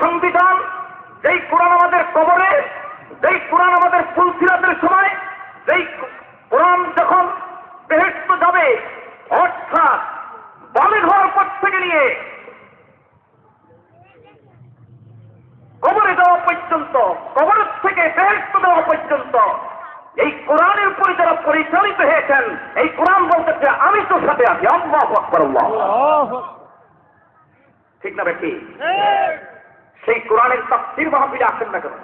সংবিধান, যেই কোরআন আমাদের কবরে, যেই কোরআন আমাদের ফুলসিরাতের সময়, যেই কোরআন যখন বেহেশত যাবে, অর্থাৎ বামে হওয়ার পর থেকে নিয়ে কবরে যাওয়া পর্যন্ত, কবরের থেকে বেহেশত দেওয়া পর্যন্ত এই কোরআনের উপরে যারা পরিচালিত হয়েছেন, এই কোরআন বলতেছে আমি তোর সাথে আছি। আল্লাহু আকবার, আল্লাহ, ঠিক না বেশি? সেই কোরআনের তাফসীর মাহফিলে আসেন না কেন?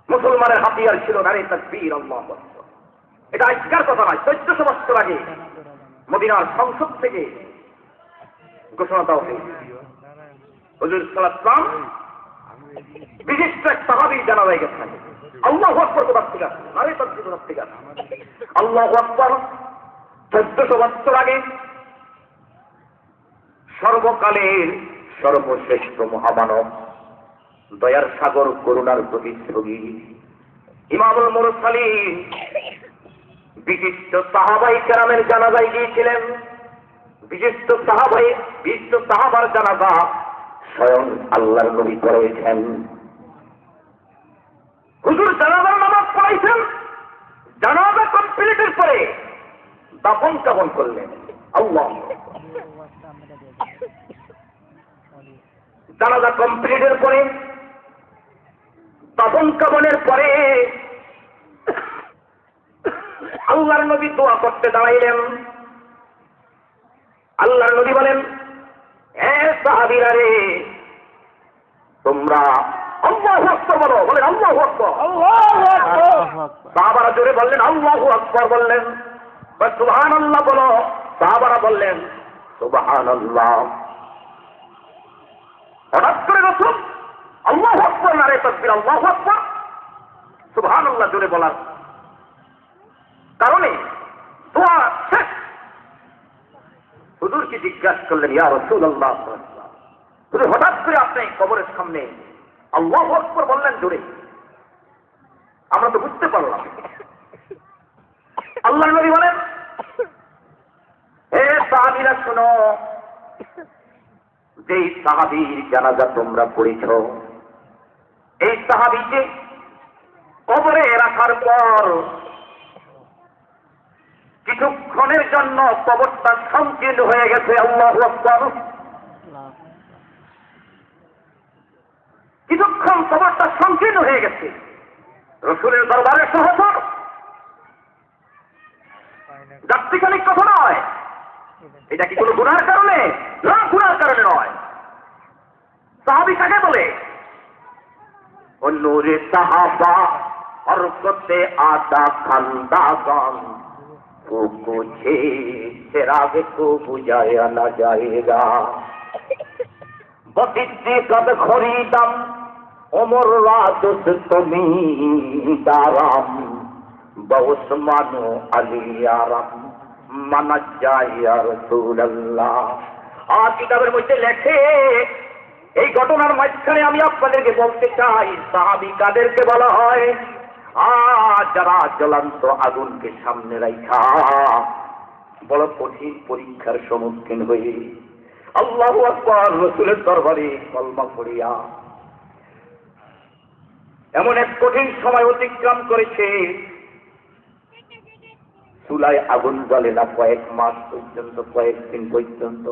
মুসলমানের হাতিয়ার ছিল নারী তাকবীর, আল্লাহু আকবার। এটা আজকের কথা নয়, 1400 বছর আগে মদিনার সংসদ থেকে ঘোষণা দেওয়া হয়েছে। হুজুর সাল্লাল্লাহু আলাইহি ওয়াসাল্লাম বিশিষ্ট এক সাহাবীর জানাজায় গেছেন। আল্লাহু আকবার কোথা থেকে আসে? নারী তাকবীর কোথা থেকে আসে? আল্লাহু আকবার। 1400 বছর আগে সর্বকালের সর্বশ্রেষ্ঠ মহামানব, দয়ার সাগর, করুণার প্রতিচ্ছবি ইমামুল মুরসালিন বিশিষ্ট সাহাবায়ে কেরামের জানাজায় গিয়েছিলেন। বিশিষ্ট সাহাবার জানাজা স্বয়ং আল্লাহর নবী পড়াইছেন। হুজুর জানাজার নামাজ পড়াইছেন। জানাজা কমপ্লিটের পরে দাফন কাফন করলেন। আল্লাহ, জানাজা কমপ্লিটের পরে দাফন কাফনের পরে আল্লাহর নবী দোয়া করতে দাঁড়াইলেন। আল্লাহর নবী বলেন, হে সাহাবীরা রে, তোমরা আল্লাহু আকবার বলো। বলেন আল্লাহু আকবার, আল্লাহু আকবার। সাহাবারা জোরে বললেন আল্লাহু আকবার, বললেন সুবহানাল্লাহ বলো। সাহাবারা বললেন সুবহানাল্লাহ। হঠাৎ করে রাসূল আল্লাহু আকবার, নারে তাকবীর, আল্লাহু আকবার, সুবহানাল্লাহ জোরে বলার কারণে দোয়া শেষ। হুজুরকে জিজ্ঞাসা করলেন, ইয়া রাসূলুল্লাহ, হুজুর হঠাৎ করে আপনি কবরের সামনে আল্লাহু আকবার বললেন জোরে, আমরা তো বুঝতে পারলাম। আল্লাহর নবী বলেন, হে সাহাবীরা শোনো, যেই সাহাবীর জানাজা তোমরা পড়েছ, এই সাহাবীকে কবরে রাখার পর কিছুক্ষণের জন্য কবরটা সংকীর্ণ হয়ে গেছে। আল্লাহু আকবার। কিছুক্ষণ কবরটা সংকীর্ণ হয়ে গেছে। রাসূলের দরবারে সহচর, যাত্রীখানিক কথা নয়। এটা কি কোনো গুনার কারণে? না, গুনার কারণে নয়। সাহাবী কাকে বলে? ও নূরে সাহাবা হরকতে আদা খান্দাগান, को मुझे चिराग को बुझाया न जाएगा। बदिद्दीकत खरीदम उमर रादुस तुमी दाराम, बहुस्मानो अली यारम माना जाया रसूलल्लाह। आज কিতাবের মধ্যে লেখে, এই ঘটনার মাঝখানে আমি আপনাদেরকে বলতে চাই, সাহাবী কাদেরকে বলা হয়? যারা জ্বলন্ত আগুনকে সামনে রাখা বড় কঠিন পরীক্ষার সম্মুখীন হয়ে আল্লাহু আকবার রাসূলের দরবারে কলমা পড়িয়া এমন এক কঠিন সময় অতিক্রম করেছে, চুলায় আগুন জ্বলে না কয়েক মাস পর্যন্ত, কয়েকদিন পর্যন্ত।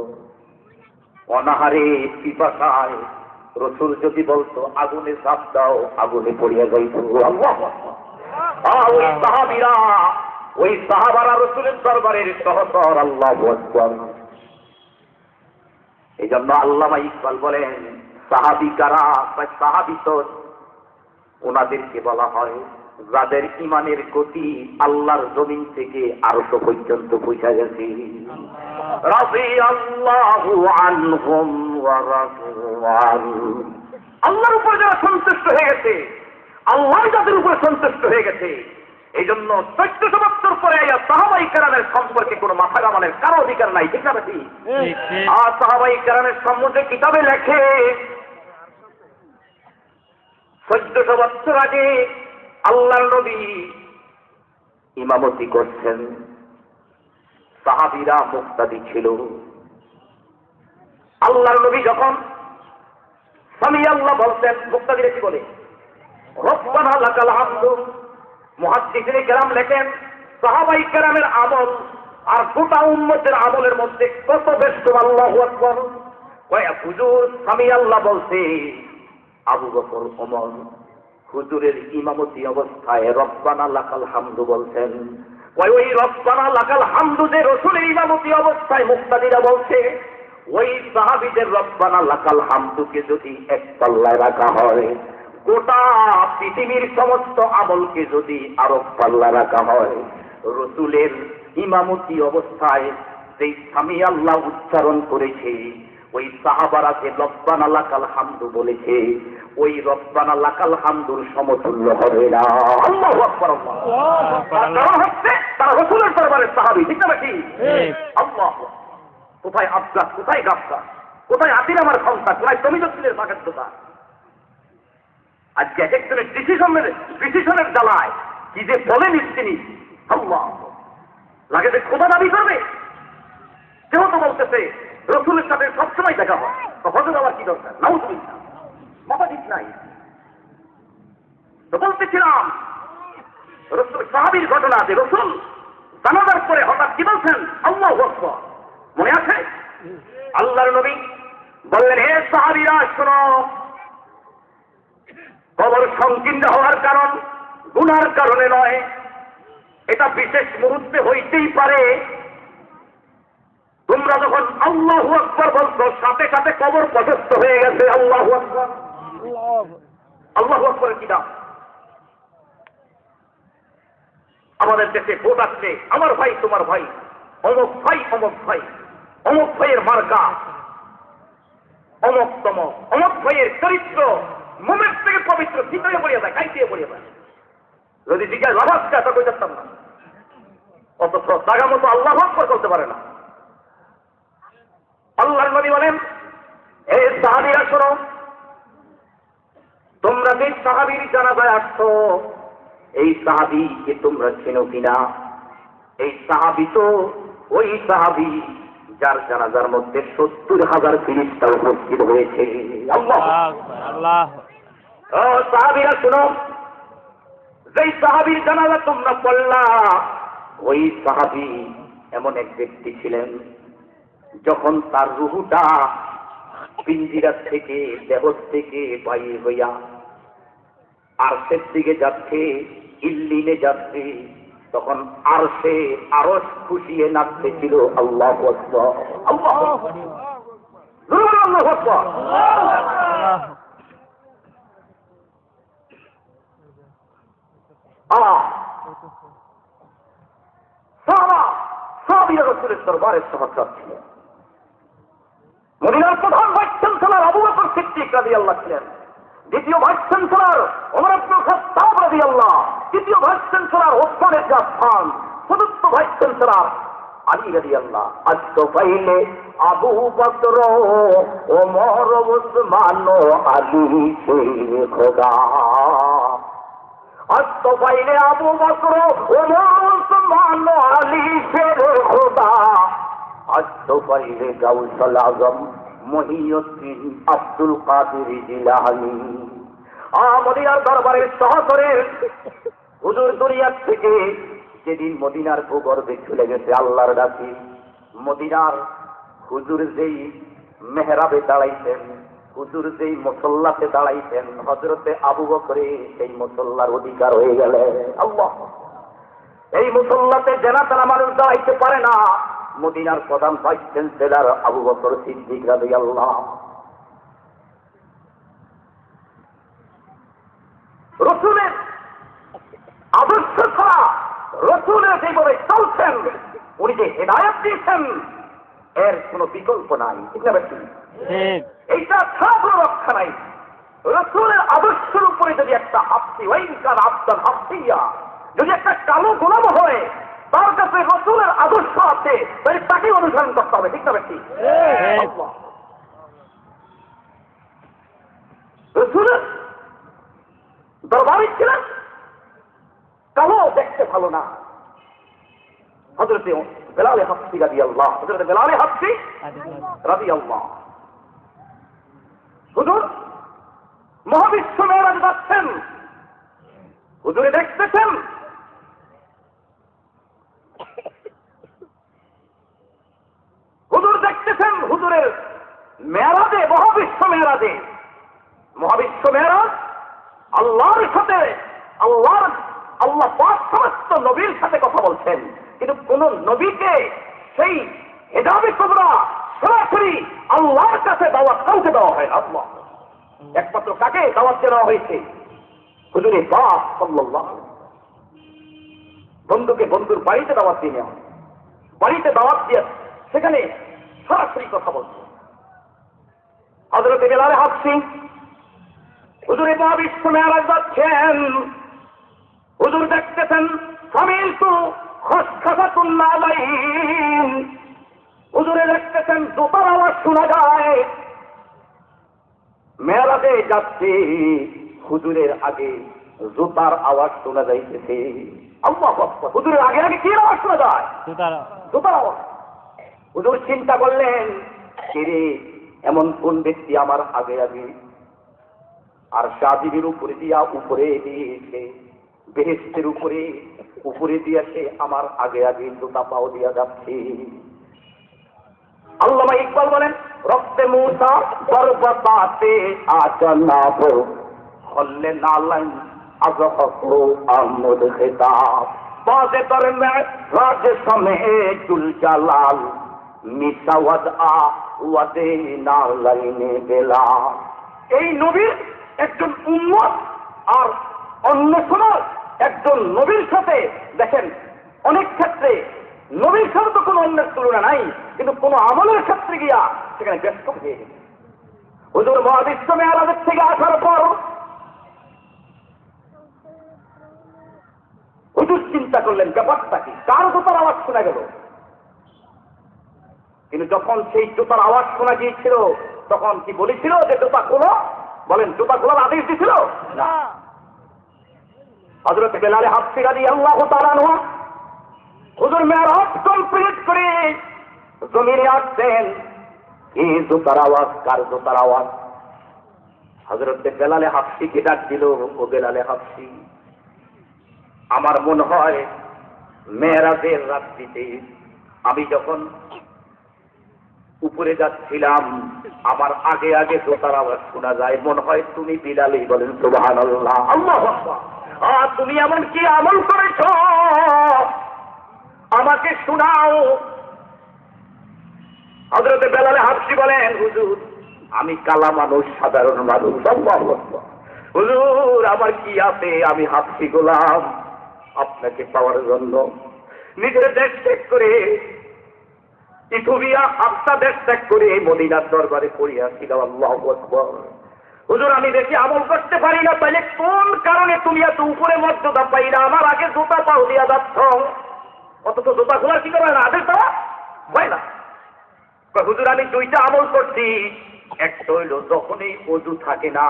অনাহারে পিপাসায় রাসূল যদি বলতো আগুনে ঝাঁপ দাও, আগুনে পড়িয়া যাইত। আল্লাহু আকবার। ওই সাহাবীরা, ওই সাহাবারা রাসূলের দরবারের সহচর। আল্লাহু আকবার। এই জন্য আল্লামা ইকবাল বলেন, সাহাবী কারা? সাহাবী তো ওনাদেরকে বলা হয় যাদের ইমানের গতি আল্লাহর জমিন থেকে আরশ পর্যন্ত পৌঁছে গেছে। রাদিয়াল্লাহু আনহুম ওয়া রাদওয়ান। আল্লাহর উপর যারা সন্তুষ্ট হয়ে গেছে, আল্লাহ যাদের উপর সন্তুষ্ট হয়ে গেছে, এই জন্য 1400 বছর পরে সাহাবায়ে কেরামের সম্পর্কে কোনো মাথা ঘামানোর কারো অধিকার নাই। ঠিক না বেশি? আর সাহাবায়ে কেরামের সম্বন্ধে কিতাবে লেখে 1400 বছর আগে আল্লাহর নবী ইমামতি করছেন, সাহাবীরা মুক্তাদি ছিল। আল্লাহর নবী যখন সামি আল্লাহ বলতেন, মুক্তাদিরে কি বলে, রব্বানা লাকাল হামদু, মুহাদ্দিসিনে কেরাম লেখেন সাহাবাই কেরামের আমল আর গোটা উম্মতের আমলের মধ্যে কত বেশ। আল্লাহু আকবার। হুজুর সামি আল্লাহ বলছে, আবু বকর ওমর হুজুরের ইমামতি অবস্থায় রব্বানা লাকাল হামদু বলছেন। ওই রব্বানা লাকাল হামদু যে রাসূলের ইমামতি অবস্থায় মুক্তাদিরা বলছে, ওই সাহাবীদের রব্বানা লাকাল হামদুকে যদি এক পাল্লায় রাখা হয়, গোটা পৃথিবীর সমস্ত আমলকে যদি আরব পাল্লা রাখা হয়, রাসূলের ইমামতি অবস্থায় যেই সামি আল্লাহ উচ্চারণ করেছে, ওই সাহাবারা যে রব্বানা লাকাল হামদু বলেছে, ওই রব্বানা লাকাল হামদুর সমতুল্য হবে না। আল্লাহু আকবার। কারণ হচ্ছে তারা রাসূলের দরবারের সাহাবী, ঠিক না নাকি? আল্লাহ, কোথায় আব্বাস, কোথায় গাফসা, কোথায় আতির আমার ক্ষমতা, কোথায় জমিদস্তিনের বাগাদ্যতা? আজকে এক একজনের ডিসিশনের জ্বালায় কি যে বলেন তিনি, আল্লাহ লাগে যে খোদা দাবি করবে। যেহেতু বলতেছে রসুলের সাথে সবসময় দেখা হয়, তো হজর আবার কি দরকার? নাউযুবিল্লাহ, মাথা ঠিক নাই। তো বলতেছিলাম রসুল সাহাবীর ঘটনা, যে রসুল জানাজার পরে হঠাৎ কি বলছেন, আল্লাহু আকবার, মনে আছে? আল্লাহর নবী বললেন, হে সাহাবীরা শোনো, কবর সংকীর্ণ হওয়ার কারণ গুনার কারণে নয়, এটা বিশেষ মুহূর্তে হইতেই পারে। তোমরা যখন আল্লাহু আকবার বলছো, সাথে সাথে কবর প্রশস্ত হয়ে গেছে। আল্লাহু আকবার। আল্লাহু আকবার কি দাম? আমাদের দেশে ভোট আসছে, আমার ভাই তোমার ভাই, অমুক ভাই অমুক ভাই, অমুক ভাইয়ের মার্কা অমুক তমক, অমুক ভাইয়ের চরিত্র মোমের থেকে পবিত্র, ভিতরে পড়িয়ে যায়, কাইতে পড়িয়ে যায়। যদি জিজ্ঞাসা লাভাসটা তা কই যাচ্তাম না, অথচ জায়গা মতো আল্লাহু আকবার করতে পারে না। আল্লাহর নবী বলেন, এই সাহাবীরা শোনো, তোমরা যে সাহাবীর জানাজায় আসছো, এই সাহাবীকে তোমরা চেনো কিনা? এই সাহাবী তো ওই সাহাবী যার জানাজার মধ্যে ৭০,০০০ ফেরেশতা উপস্থিত হয়েছে। আল্লাহ আল্লাহ। ও সাহাবীরা শোনো, যেই সাহাবীর জানাজা তোমরা পড়লা, ওই সাহাবী এমন এক ব্যক্তি ছিলেন, যখন তার রুহুটা পিঞ্জিরা থেকে, দেহ থেকে বাইর হইয়া আরশের দিকে যাচ্ছে, ইল্লিনে যাচ্ছে, তখন আরশে আরশ খুশিয়ে নাচতেছিল। আল্লাহু আকবার। আল্লাহু আকবার। আল্লাহু আকবার। সাহাবীরা রাসূলের দরবারে সহচর ছিলেন। মদিনার প্রধান ভাইস চ্যান্সেলর আবু বকর সিদ্দিক রাদিয়াল্লাহু ছিলেন, দ্বিতীয় ভাইস চ্যান্সেলর ওমর ইবনে খাত্তাব রাদিয়াল্লাহু, তৃতীয় ভাইস চ্যান্সেলর ওসমান ইবনে আফফান, চতুর্থ ভাইস চ্যান্সেলর আলী রাদিয়াল্লাহু। আজ তো পাইলে আবু বকর, ওমর, ওসমান, আলী সে খোদা। আজ তো পাইলে আবু বকর, ওমর, ওসমান, আলী সে খোদা। আজ তো পাইলে গাউসুল আজম, মহিউদ্দিন, আব্দুল কাদের জিলানী। মদিনার দরবারের সহচরের হুজুর দুনিয়ার থেকে যেদিন মদিনার ভূগর্ভে চলে গেছে আল্লাহর ডাকি, মদিনার হুজুর যেই মেহরাবে দাঁড়াইছেন, হুজুর যেই মুসল্লাতে দাঁড়াইছেন, হযরতে আবু বকরে সেই মুসল্লার অধিকার হয়ে গেলে। আল্লাহ, এই মুসল্লাতে জানাজার মানুষ দাঁড়াইতে পারে না। মদিনার প্রধান ভাইস চ্যান্সেলর আবু বকর সিদ্দিক রাদিয়াল্লাহু। রসুলের আদর্শ ছাড়া, রসুলের যেভাবে চলছেন, উনি যে হেদায়েত দিয়েছেন, এর কোনো বিকল্প নাই। ঠিক না বেশি? এইটা ছাড়া কোনো রক্ষা নাই। রসুলের আদর্শের উপরে যদি একটা হাফসি, ওয়াইনকার আফদাল হাফসিয়া, যদি একটা কালো গোলাম হয়, তার কাছে রসুলের আদর্শ আছে, তাহলে তাকে অনুসরণ করতে হবে। ঠিক না বেশি? রসুলের দরবারে ছিলেন, কালো দেখতে ভালো না। হযরতে বেলাল হাফসি রাদিয়াল্লাহু, হযরতে বেলাল হাফসি রাদিয়াল্লাহু, হুজুর মহাবিশ্ব মেরাজ যাচ্ছেন, হুজুরে দেখতেছেন হুজুর দেখতেছেন হুজুরের মেরাজে, মহাবিশ্ব মেরাজে, মহাবিশ্ব মেরাজ আল্লাহর সাথে, আল্লাহ পাক সমস্ত নবীর সাথে কথা বলছেন, কিন্তু কোন নবীকে সেই হেদাবে কুবরা সরাসরি আল্লাহর কাছে দাওয়াত কাউকে দেওয়া হয় আল্লাহ একমাত্র কাকে দাওয়াত দেওয়া হয়েছে? হুজুরে পাক সাল্লাল্লাহু আলাইহি বন্ধুকে বন্ধুর বাড়িতে দাওয়াত দিয়ে নেওয়া, বাড়িতে দাওয়াত দিয়ে সেখানে সরাসরি কথা বলছে। হযরত বেলাল হাবশী হুজুরে মহাবিশ্ব মেরাজ যাচ্ছেন, হুজুর দেখতেছেন সামিলতু খসখসাতুন নালাইন, হুজুরে দেখতেছেন জুতার আওয়াজ শোনা যায়। মেরাজে যাচ্ছে, হুজুরের আগে জুতার আওয়াজ শোনা যাইতেছে। আল্লাহু আকবার। হুজুরের আগে আগে কি আওয়াজ শোনা যায়? জুতার আওয়াজ। হুজুর চিন্তা করলেন, কিরে এমন কোন ব্যক্তি আমার আগে আগে আর শাদিবির উপরে দিয়া উপরে দিয়েছে, বেহেশতের উপরে দিয়া সে আমার আগে আগে জুতা পাও দিয়া যাচ্ছে। আল্লামা ইকবাল বলেন, রক্তে মুসা বরবাতে আজনাব হল্লে নালাইন আজহকু আমুদ খিতাব বাজে দরমে রাজ সমেতুল জালাল মিসাওয়াদ আ ওয়াদে নালাইনে বেলা। এই নবীর একজন উম্মত আর অন্য সময় একজন নবীর সাথে দেখেন, অনেক ক্ষেত্রে নবীর সাথে তো কোনো অন্যের তুলনা নাই, কিন্তু কোনো আমলের ক্ষেত্রে গিয়া সেখানে ব্যস্ত হয়ে গেছে। হুজুর মহাবিশ্ব মেরাজের থেকে আসার পর হুজুর চিন্তা করলেন ব্যাপারটা কি, কার জুতার আওয়াজ শোনা গেল? কিন্তু যখন সেই জুতার আওয়াজ শোনা গিয়েছিল তখন কি বলেছিল যে জুতা খোলো? বলেন, জুতা খোলার আদেশ দিয়েছিল না। হযরত বেলাল হাবশী রাদিয়াল্লাহু তাআলা আনহু হুজুর মেরাজ কমপ্লিট করে জমিনে আসছেন। এই জুতার আওয়াজ কার জুতার আওয়াজ? হযরত বেলাল হাবশীকে ডাক দিল, ও বেলাল হাবশী, আমার মনে হয় মেরাজের রাত্রিতে আমি যখন উপরে যাচ্ছিলাম আমার আগে আগে জুতার আওয়াজ শোনা যায়, মনে হয় তুমি বিলালই। বলেন সুবহানাল্লাহ। আল্লাহু আকবার। তুমি এমন কি আমল করেছ আমাকে শোনাও। হযরত বেলাল হাবশী বলেন, হুজুর আমি কালা মানুষ, সাধারণ মানুষ। আল্লাহু আকবার। হুজুর আমার কি আছে, আমি হাবশী গোলাম আপনাকে পাওয়ার জন্য নিজের দেশ ত্যাগ করে ইথিওপিয়া হাবশা দেশ ত্যাগ করে মদিনার দরবারে পড়িয়াছিলাম। আল্লাহু আকবার। হুজুর আমি দেখি আমল করতে পারি না, তাইলে কোন কারণে তুমি এত উপরে মর্যাদা পাইলা, আমার আগে জুতা পাও দিয়া যাচ্ছ, অথচ জুতা খোলার কি করবে না, আদেশ দেওয়া হয় না। হুজুর আমি দুইটা আমল করছি, একটা হইল যখনই ওযু থাকে না,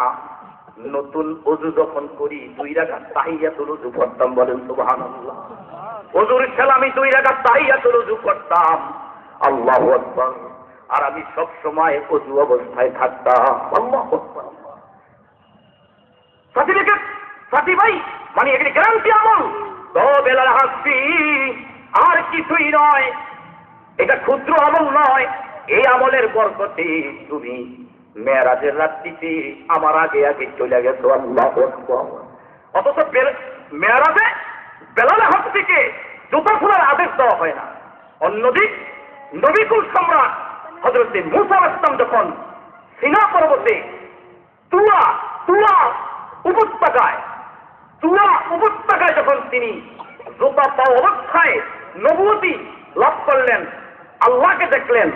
নতুন ওযু যখন করি 2 রাকাত তাহিয়াতুল ওযু পড়তাম। বলেন সুবহানাল্লাহ। ওযুর ছেলে আমি 2 রাকাত তাহিয়াতুল ওযু করতাম। আল্লাহু আকবার। আর আমি সব সময় ওযু অবস্থায় থাকতাম। আল্লাহু আকবার। সার্টিফিকেট সাথী ভাই, মানে এগুলি গ্যারান্টি আমল। তো বেলাল হাবশী আর কিছুই নয়, এটা ক্ষুদ্র আমল নয়। এই আমলের বরকতে তুমি মেরাজের রাত্রিতে আমার আগে আগে চলে গেছো। আল্লাহু আকবার। অথচ মেরাজে বেলাল হাবশীকে জুতা খোলার আদেশ দেওয়া হয় না। অন্যদিক নবিকুল সম্রাট হযরত মূসা আলাইহিস সালাম যখন সিনা পর্বতে তুয়া উপত্যকায় যখন তিনি জুতা পাওয়া অবস্থায় নবুয়তি লাভ করলেন, আল্লাহকে দেখলেন,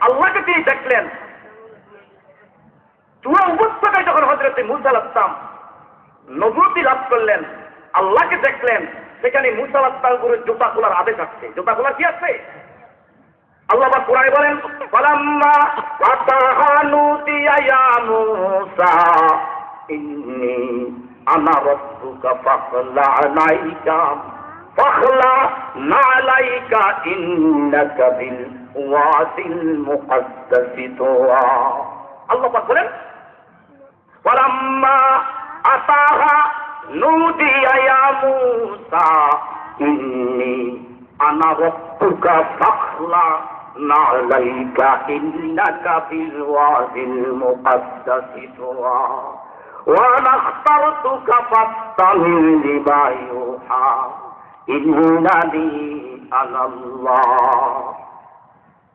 আল্লাহকে তিনি দেখলেন। তুয়া উপত্যকায় যখন হযরত মূসা আলাইহিস সালাম নবুয়তি লাভ করলেন, আল্লাহকে দেখলেন, সেখানে মূসা আলাইহিস সালামের উপরে জুতা খোলার আদেশ আসছে। জুতা খোলার কি আছে? আল্লাহ পাক কোরআনে বলেন, ফালাম্মা আতাহা নুদিয়া ইয়া মূসা ইন্নী আনা রাব্বুকা ফাখলা নালাইকা ইন্নাকা বিল ওয়াদিল মুকদ্দাসি তুয়া। আল্লাহ পাক বলেন ওয়ালাম্মা আতাহা নুদিয়া ইয়া মূসা ইন্নী আনা রাব্বুকা ফাখলা নালাইকা ইন্নাকা বিল ওয়াদিল মুকাদ্দাসি তুওয়া ওয়া নাখতারতুকা ফাত্তাবি'নি লিমা ইউহা ইন্নানি আনাল্লাহ।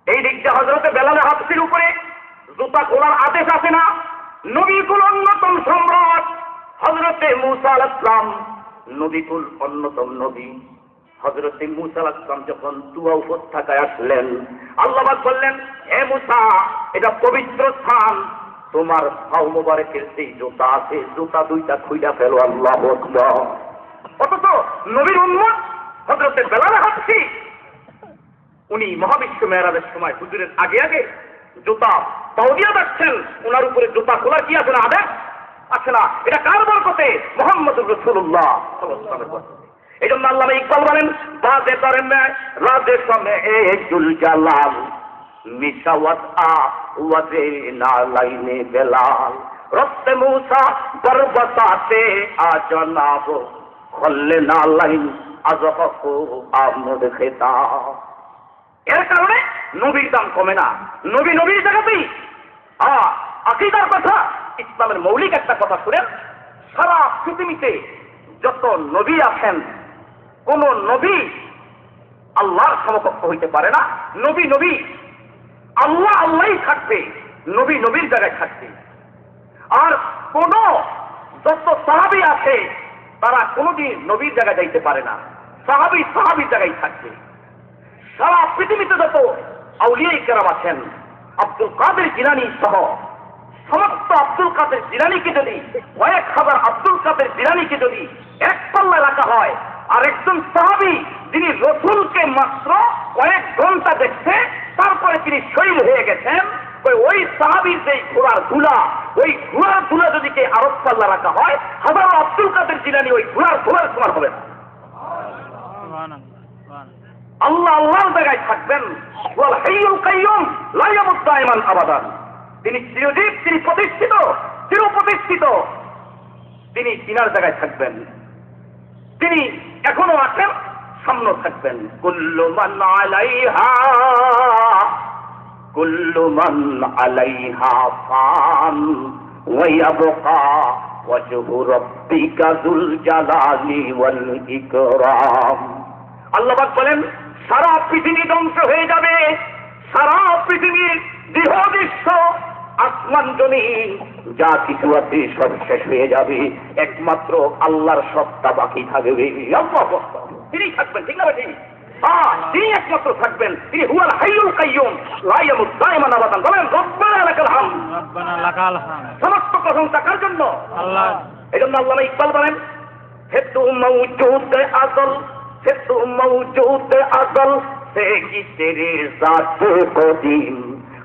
এই দিকটা হযরতে বেলাল হাবশির উপরে জুতা খোলার আদেশ আছে না? নবীকুল অন্যতম সম্রাট হযরতে মূসা আলাইহিস সালাম, নবীকুল অন্যতম নবী হযরতে মূসা আলাইহিস সালাম যখন তুয়া উপত্যকায় আসলেন, আল্লাহ পাক বললেন, হে মূসা, এটা পবিত্র স্থান, তোমার পাও মোবারকের সেই জুতা আছে, জুতা দুইটা খুইলা ফেলো। আল্লাহু আকবার। অথচ নবীর উম্মত হযরতে বেলাল হাবশি, উনি মহাবিশ্ব মেরাজের সময় হুজুরের আগে আগে জুতা পাও দিয়ে যাচ্ছেন, ওনার উপরে জুতা খোলার কি আছে না আদেশ আছে না? এটা কার বরকতে? মুহাম্মদুর রাসূলুল্লাহ সাল্লাল্লাহু আলাইহি ওয়াসাল্লাম। এই জন্য আল্লামা ইকবাল বলেন, বাজে দরেন রাজে সমে জুল জালাল মিশাওয়াত আ ওয়াজে না লাইনে বেলাল রস্তে মূসা বরবতাতে আ জনাব খল্লে না লাইন আজহকু আমদ খেতা। এর কারণে নবীর দাম কমে না, নবী নবীর জায়গাতেই। আকীদার কথা, ইসলামের মৌলিক একটা কথা শুনেন, সারা পৃথিবীতে যত নবী আছেন, কোন নবী আল্লাহর সমকক্ষ হইতে পারে না। নবী নবী, আল্লাহ আল্লাহই থাকবে, নবী নবীর জায়গায় থাকবে। আর কোন যত সাহাবী আছে তারা কোনদিন নবীর জায়গায় যাইতে পারে না, সাহাবী সাহাবীর জায়গায় থাকবে। সারা পৃথিবীতে যত আউলিয়ায়ে কেরাম আছেন, আব্দুল কাদের জিলানী সহ সমস্ত আব্দুল কাদের জিলানীকে যদি, কয়েক হাজার আব্দুল কাদের জিলানীকে যদি এক পাল্লায় রাখা হয়, আর একজন সাহাবী যিনি রসুলকে মাত্র কয়েক ঘন্টা দেখছে, তারপরে তিনি শহীদ হয়ে গেছেন, ওই সাহাবীর যে ঘোড়ার ধুলা, ওই ঘোড়ার ধুলা যদি কে আরব পাল্লা রাখা হয়, হাজারো আব্দুল কাদের জিলানী ওই ঘোড়ার ধুলার সমান হবে না। আল্লাহ আল্লাহর জায়গায় থাকবেন, ওয়াল হাইয়ুল কাইয়ুম লা ইয়ামুত দাইমান আবাদান। তিনি চিরজীব, তিনি প্রতিষ্ঠিত, চিরপ্রতিষ্ঠিত, তিনি তিনার জায়গায় থাকবেন, তিনি এখনো আছেন, সামনে থাকবেন। কুল্লু মান আলাইহা ফান ওয়া ইয়াবকা ওয়াজহু রাব্বিকা যুল জালালি ওয়াল ইকরাম। আল্লাহ পাক বলেন, সারা পৃথিবী ধ্বংস হয়ে যাবে, সারা পৃথিবীর দৃশ্য, আসমান জমিন যা কিছু আছে সব শেষ হয়ে যাবে, একমাত্র আল্লাহর সত্তা বাকি থাকবে। তিনি থাকবেন, ঠিক না? ঠিক, তিনি একমাত্র থাকবেন, তিনি হুয়াল হাইয়ুল কাইয়ুম লা ইয়ামুত দাইমান আবাদান। বলেন রব্বানা লাকাল হামদ। রব্বানা লাকাল হামদ। সমস্ত প্রশংসা কার জন্য? আল্লাহ। এজন্য আল্লামা ইকবাল বলেন, হে তু মওজুদ আযল, হে তু মওজুদ আযল সে কি তেরে জাত কদিম।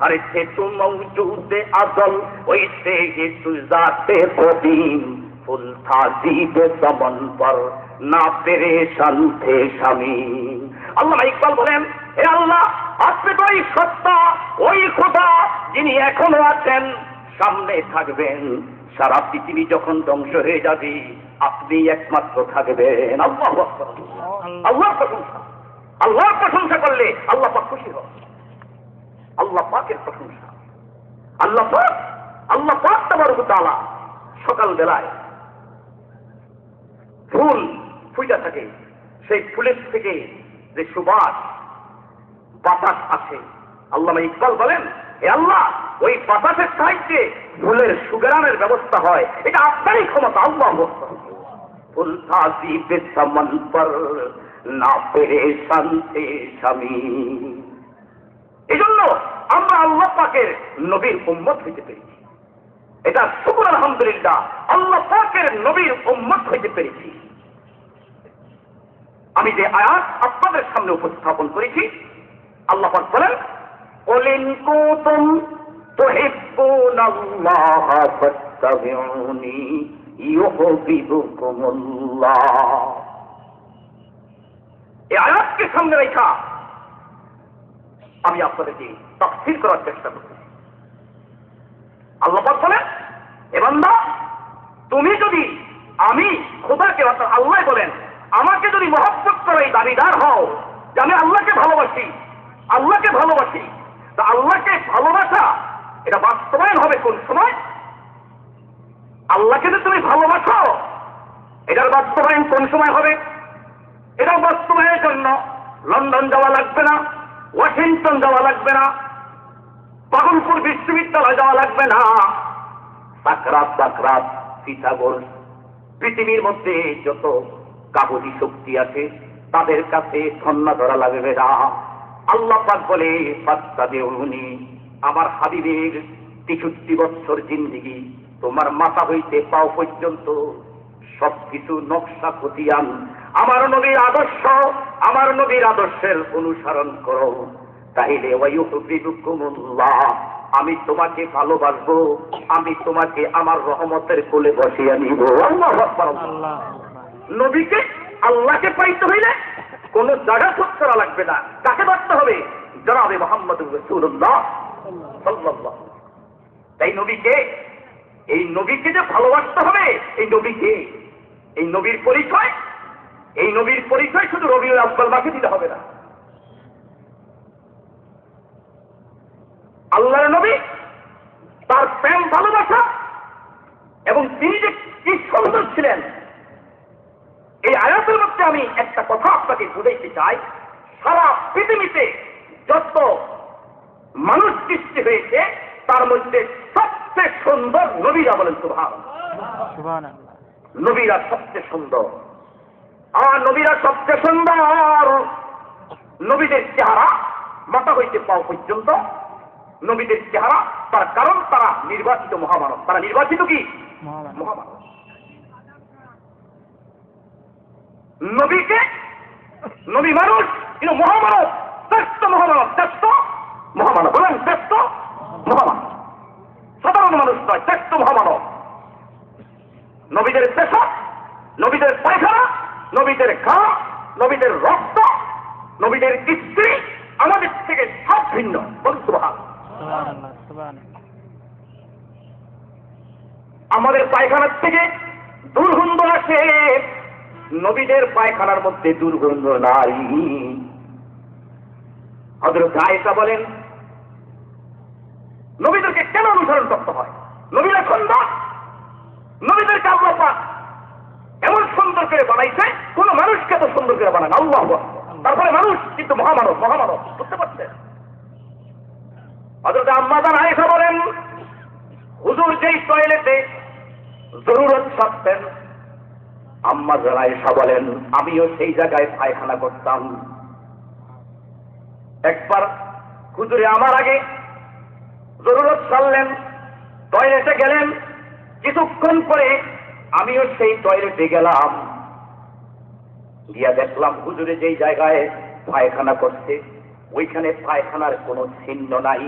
अरे थे तू मौजूद अज़ल वैसे ही तू ज़ाते कदीम फुल था जीब समन पर ना परेशान थे शमीम। আল্লাহ ইকবাল বলেন, হে আল্লাহ, আপনি তো ওই সত্তা, ওই খোদা যিনি এখনো আছেন, সামনে থাকবেন, সারা পৃথিবী যখন ধ্বংস হয়ে যাবে আপনি একমাত্র থাকবেন। আল্লাহু আকবার। আল্লাহর প্রশংসা, আল্লাহর প্রশংসা করলে আল্লাহ পাক খুশি হন। আল্লাহ পাকের প্রশংসা, আল্লাহ পাক তাবারক ওয়া তাআলা সকাল বেলায় ফুল ফুটে থাকে, সেই ফুলের থেকে যে সুবাস বাতাস আসে, আল্লামা ইকবাল বলেন, হে আল্লাহ, ওই বাতাসের সাহায্যে ফুলের সুগরানের ব্যবস্থা হয়, এটা আপনারই ক্ষমতা। আল্লাহু আকবার। ফুল তাজিবে সমন পর না পেরেশান थे शमीम। এজন্য আমরা আল্লাহ পাকের নবীর উম্মত হইতে পেরেছি, এটা শুকর আলহামদুলিল্লাহ, আল্লাহ পাকের নবীর উম্মত হইতে পেরেছি। আমি যে আয়াত আপনাদের সামনে উপস্থাপন করেছি, আল্লাহ পাক বলেন, কুল ইন কুনতুম তুহিব্বুনাল্লাহ ফাত্তাবিউনি ইউহিব্বুকুমুল্লাহ। এই আয়াতকে সামনে রেখা আমি আপনাদেরকে তাফসীর করার চেষ্টা করছি। আল্লাহ পাক বলেন, এ বান্দা তুমি যদি আমি খোদাকে অর্থাৎ আল্লাহ বলেন আমাকে যদি মহব্বত করে এই দাবিদার হও যে আমি আল্লাহকে ভালোবাসি, তা আল্লাহকে ভালোবাসা এটা বাস্তবায়ন হবে কোন সময়? আল্লাহকে যদি তুমি ভালোবাসো এটার বাস্তবায়ন কোন সময় হবে? এটার বাস্তবায়নের জন্য লন্ডন যাওয়া লাগবে না, ওয়াশিংটন যাওয়া লাগবে না, পাগলপুর বিশ্ববিদ্যালয় যাওয়া লাগবে না, সাকরাত পিথাগোর পৃথিবীর মধ্যে যত কাবুলি শক্তি আছে তাদের কাছে ধন্না ধরা লাগবে না। আল্লাহ পাক বলে ফাত্তাবিউনি, আমার হাবিবের 63 বছর জিন্দেগি তোমার মাথা হইতে পাও পর্যন্ত সবকিছু নকশা খতিয়ান আমার নবীর আদর্শের অনুসরণ করো, তাইলে ওয়ায়ুহিব্বুকুমুল্লাহ, আমি তোমাকে ভালোবাসবো, আমি তোমাকে আমার রহমতের কোলে বসিয়ে নিব। আল্লাহু আকবার। নবীকে আল্লাহকে পাইতে হইলে কোন জায়গা খোঁজ করা লাগবে না, কাকে বাঁচতে হবে? জনাবে মুহাম্মদুর রাসূলুল্লাহ সাল্লাল্লাহু। তাই এই নবীকে যে ভালোবাসতে হবে, এই নবীর পরিচয় শুধু রবিউল আউয়াল মাসে দিতে হবে না। আল্লাহর নবী তার প্রেম ভালোবাসা এবং তিনি যে কি সুন্দর ছিলেন, এই আয়াতের মধ্যে আমি একটা কথা আপনাকে বুঝাইতে চাই। সারা পৃথিবীতে যত মানুষ সৃষ্টি হয়েছে তার মধ্যে সবচেয়ে সুন্দর নবীরা, বলেন সুবহানাল্লাহ। নবীরা সবচেয়ে সুন্দর, আর নবীরা সবচেয়ে সুন্দর। নবীদের চেহারা মাথা হইতে পাও পর্যন্ত নবীদের চেহারা, তার কারণ তারা নির্বাচিত মহামানব। তারা নির্বাচিত কি মহামানব। নবী মানুষ কিন্তু মহামানব, শ্রেষ্ঠ মহামানব, বলেন শ্রেষ্ঠ মহামানব, সাধারণ মানুষ নয়, শ্রেষ্ঠ মহামানব। নবীদের পেশাব, নবীদের পায়খানা, নবীদের ঘাম, নবীদের রক্ত, নবীদের স্ত্রী আমাদের থেকে সব ভিন্ন। আমাদের পায়খানার থেকে দুর্গন্ধ আসে, নবীদের পায়খানার মধ্যে দুর্গন্ধ নাই। হযরত আয়েশা বলেন, নবীদেরকে কেন অনুসরণ করতে হয়? নবীরা সুন্দর, নবীদেরকে আল্লাহ পাক এমন সুন্দর করে বানাইছে, কোন মানুষকে তো সুন্দর করে বানান আল্লাহ। তারপরে মানুষ কিন্তু মহামানব, বুঝতে পারছেন? হযরত আম্মা জান আয়েশা বলেন, হুজুর যেই টয়লেটে জরুরত থাকতেন, আম্মা জান আয়েশা বলেন আমিও সেই জায়গায় পায়খানা করতাম। একবার হুজুরে আমার আগে জরুরত সারলেন, টয়লেটে গেলেন, কিছুক্ষণ পরে আমিও সেই টয়লেটে গেলাম, গিয়া দেখলাম হুজুরে যেই জায়গায় পায়খানা করছে ওইখানে পায়খানার কোনো চিহ্ন নাই,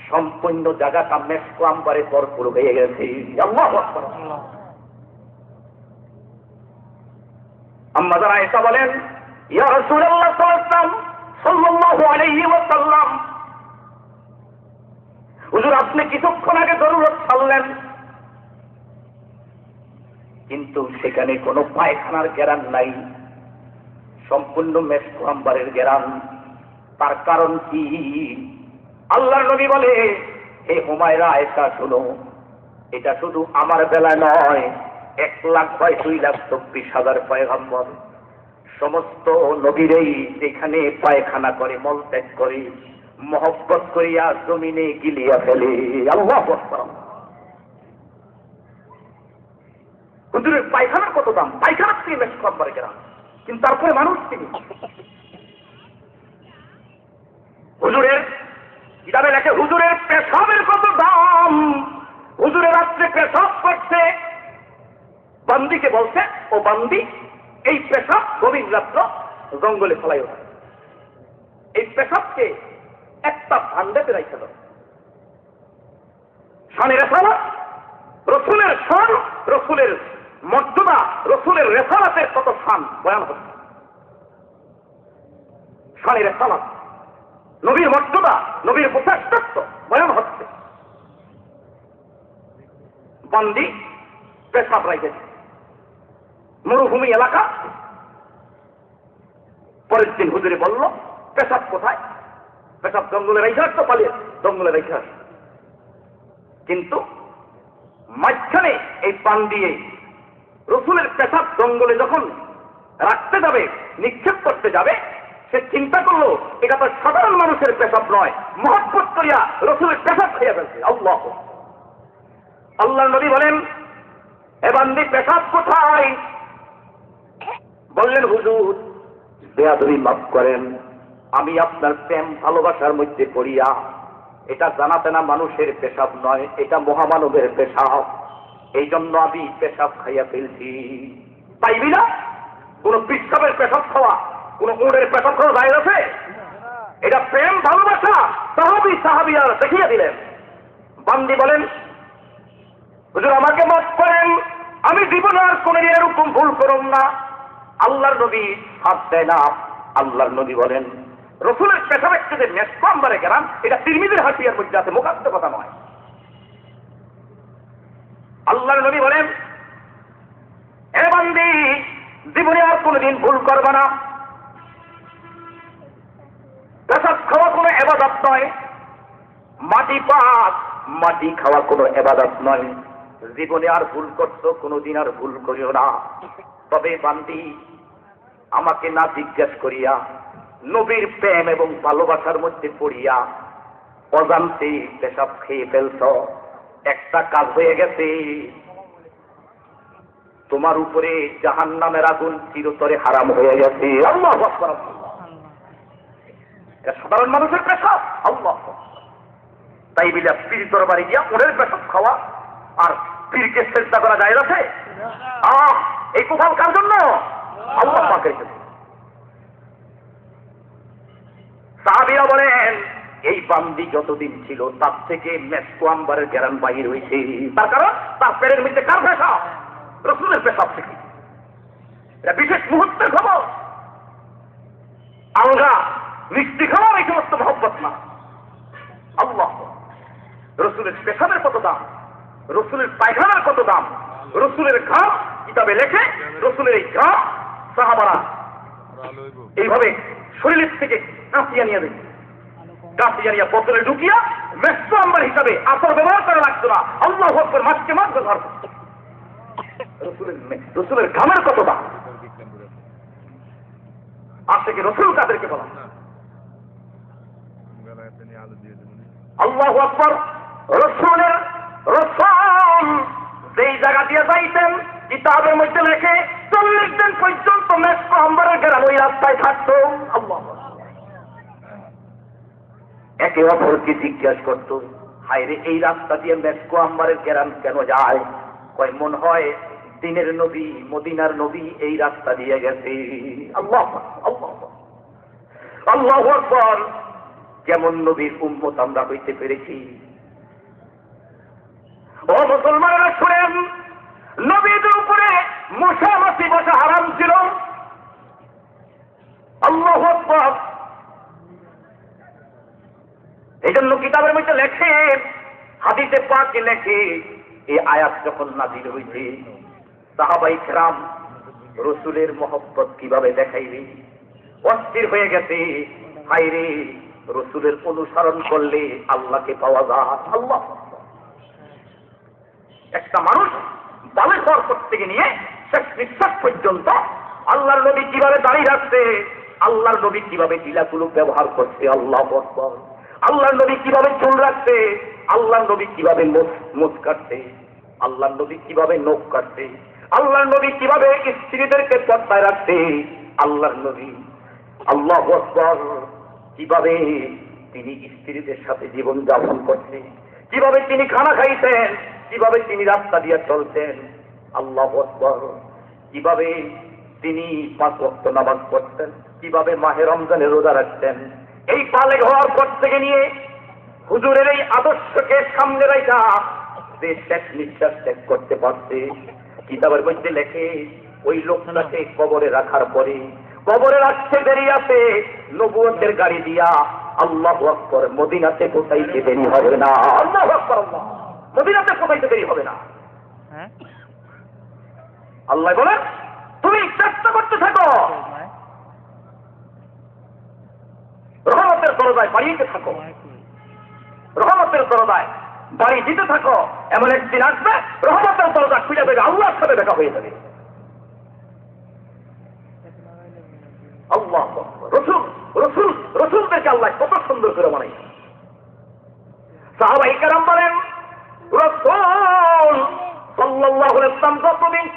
সম্পূর্ণ জায়গাটা মেশক আম্বারে ভরপুর হয়ে গেছে। আল্লাহু আকবার। আম্মা জান আয়েশা বলেন, ইয়া রাসূলুল্লাহ সাল্লাল্লাহু আলাইহি ওয়াসাল্লাম, হুজুর আপনি কিছুক্ষণ আগে জরুরত ছাড়লেন, কিন্তু সেখানে কোনো পায়খানার গ্যারান নাই, সম্পূর্ণ মেশক আম্বারের গ্যারান। তার কারণ কি? আল্লাহর নবী বলে, হে হুমায়রা আয়েশা শোনো, এটা শুধু আমার বেলায় নয়, 1,02,24,000 পয়গম্বর সমস্ত নবীরাই যেখানে পায়খানা করে, মলত্যাগ করে, মহব্বত করিয়া জমিনে গিলিয়া ফেলে। আল্লাহু আকবার। হুজুরের পায়খানার কত দাম, পায়খানার থেকে মেশক আম্বারের গ্যারান, কিন্তু তারপরে মানুষ তিনি। হুজুরের কিতাবে লেখে হুজুরের পেশাবের কত দাম। হুজুরের রাত্রে পেশাব করছে, বান্দিকে বলছে, ও বান্দি এই পেশাব গভীর রাত্র জঙ্গলে ফেলাই ওঠা, এই পেশাবকে একটা ভান্ডাতে রাখতে দাও। শানের রেসালাত, রসুলের শান, রসুলের মর্যাদা, রসুলের রেসালাতের কত শান বয়ান হচ্ছে। শানের রেসালাত, নবীর মর্যাদা, নবীর প্রচেষ্টত্ব বয়ান হচ্ছে। বান্দি পেশাব রাখেছে, মরুভূমি এলাকা। পরের দিন হুজুরে বলল, পেশাব কোথায়? পেশাব জঙ্গলে রেখে আসতো, পালিয়ে জঙ্গলে রেখে আস। কিন্তু মাঝখানে এই পান দিয়ে রসুলের পেশাব জঙ্গলে যখন রাখতে যাবে, নিক্ষেপ করতে যাবে, সে চিন্তা করলো এটা তো সাধারণ মানুষের পেশাব নয়, মহব্বত করিয়া রসুলের পেশাব খাইয়া ফেলছে। আল্লাহ আল্লাহ নবী বলেন, এ বান্দি পেশাব কোথায়? বললেন, হুজুর বেয়াদবি মাফ করেন, আমি আপনার প্রেম ভালোবাসার মধ্যে পড়িয়া এটা জানাতে না মানুষের পেশাব নয়, এটা মহামানবের পেশাব, এই জন্য আমি পেশাব খাইয়া ফেলছি। পাইবি না? কোন পিসাবের পেশাব খাওয়া, কোন উড়ের পেশাব খাওয়া যায় আছে? এটা প্রেম ভালোবাসা। সাহাবী আর দেখিয়ে দিলেন। বান্দি বলেন, হুজুর আমাকে মাফ করেন, আমি জীবনে আর কোনদিন এরকম ভুল করব না। আল্লাহর নবী হাত দেয় না। আল্লাহর নবী বলেন, রসুলের পেশাবের থেকে মেসকম্বারে গেলাম, এটা তিরমিজির হাদিসের মধ্যে আছে, মুখাস্ত কথা নয়। আল্লাহর নবী বলেন, হে বান্দি জীবনে আর কোনদিন ভুল করবে না। পেশাব খাওয়া কোনো ইবাদত নয়, মাটি পাক মাটি খাওয়া কোনো ইবাদত নয়। জীবনে আর ভুল করছো, কোনোদিন আর ভুল করিও না। তবে বান্দি আমাকে না জিজ্ঞেস করিয়া নবীর প্রেম এবং ভালোবাসার মধ্যে পড়িয়া অজান্তে পেশাব খেয়ে ফেলছ, একটা কাজ হয়ে গেছে, তোমার উপরে জাহান্নামের আগুন চিরতরে হারাম হয়ে গেছে। আল্লাহু আকবার। এটা সাধারণ মানুষের পেশাব। আল্লাহ, তাই বলে পীর দরবারে গিয়া ওদের পেশাব খাওয়া আর পীরকে চেষ্টা করা যায় আছে? এই কোথাও কার জন্য? আল্লাহ পাকের জন্য। সাহাবীরা বলেন, এই বান্দি যতদিন ছিল তার থেকে মেসকো আম্বারের গ্যারান বাহির হয়েছে। তার কারণ তার পেটের মধ্যে কার পেশাব? রসুলের পেশাব থেকে। এটা বিশেষ মুহূর্তের খবর। আলগা মিষ্টি খাওয়ার এই সমস্ত মহব্বত না। আল্লাহ, রসুলের পেশাবের কত দাম, রসুলের পায়খানার কত দাম, রসুলের ঘাম কিতাবে লেখে, রসুলের এই ঘাম সাহাবারা এইভাবে শরীরের থেকে কাঁচিয়া নিয়ে দেয়, কাঁচিয়া নিয়ে বোতলে ঢুকিয়া মেসকো আম্বার হিসাবে আসর ব্যবহার করা লাগতো না। আল্লাহু আকবার, মাসকে মাস ব্যবহার করত। রসুলের ঘামের কত দাম। আর থেকে রসুল তাদেরকে বলা। আল্লাহু আকবার। রসুলের রসুল যেই জায়গা দিয়ে যাইতেন কিতাবের মধ্যে লেখে 40 দিন পর্যন্ত মেসকো আম্বারের গ্রাম ওই রাস্তায় থাকতো। আল্লাহ, একে অপরকে জিজ্ঞাসা করত, হায়রে এই রাস্তা দিয়ে মেসকো আম্বারের গ্রাম কেন যায়? কয় মন হয় দিনের নবী মদিনার নবী এই রাস্তা দিয়ে গেছে। আল্লাহ আল্লাহ আল্লাহু আকবার। কেমন নবীর উম্মত আমরা হইতে পেরেছি। ও মুসলমানেরা শুনেন, নবীদের উপরে মশামাছি বসা হারাম ছিল। আল্লাহু আকবার। এই জন্য কিতাবের মধ্যে লেখে, হাদিসে পাকে লেখে, এই আয়াত যখন নাযিল হইছে সাহাবায়ে কেরাম রসুলের মহব্বত কিভাবে দেখাইবে, অস্থির হয়ে গেছে। হায়রে রসুলের অনুসরণ করলে আল্লাহকে পাওয়া যায়। আল্লাহ, একটা মানুষ বালে ঘর থেকে নিয়ে শেষ নিঃশ্বাস পর্যন্ত আল্লাহর নবী কিভাবে দাঁড়িয়ে রাখছে, আল্লাহর নবী কিভাবে টিলাগুলো ব্যবহার করছে, আল্লাহু আকবার। আল্লাহর নবী কিভাবে চুল রাখছে, আল্লাহর নবী কিভাবে মুখ কাটছে, আল্লাহর নবী কিভাবে নখ কাটছে, আল্লাহর নবী কিভাবে স্ত্রীদেরকে পর্দায় রাখছে, আল্লাহর নবী আল্লাহু আকবার কিভাবে তিনি স্ত্রীদের সাথে জীবন যাপন করছে, কিভাবে তিনি খানা খাইতেন, কিভাবে তিনি রাস্তা দিয়ে চলতেন। আল্লাহু আকবার। কিভাবে তিনি 5 ওয়াক্ত নামাজ পড়তেন, কিভাবে মাহে রমজানের রোজা রাখতেন। এই বালেগ হওয়ার পর থেকে নিয়ে হুজুরের এই আদর্শকে সামনে রাখা যে শেষ নিঃশ্বাস ত্যাগ করতে পারছে, কিতাবের মধ্যে লেখে ওই লোকটাকে কবরে রাখার পরে, কবরে রাখতে দেরি আছে, নবুয়তের গাড়ি দিয়া আল্লাহু আকবার মদিনাতে পৌঁছাইতে দেরি হবে না। আল্লাহু আকবার। আল্লাহ, মদিনাতে পৌঁছাইতে দেরি হবে না। আল্লাহ বলেন তুমি চেষ্টা করতে থাকো, রহমতের দরজায় বাড়িতে থাকো, রহমতের দরজায় বাড়ি দিতে থাকো। এমন একদিন আসবে রহমতের দরজা খুলে দেবে, আল্লাহর সাথে দেখা হয়ে যাবে। আল্লাহ রসুল রসুল রসুলদেরকে আল্লাহ কত সুন্দর করে বানাই। সাহাবায়ে কেরাম বলেন রাসূল সাল্লাল্লাহু আলাইহি ওয়াসাল্লাম যত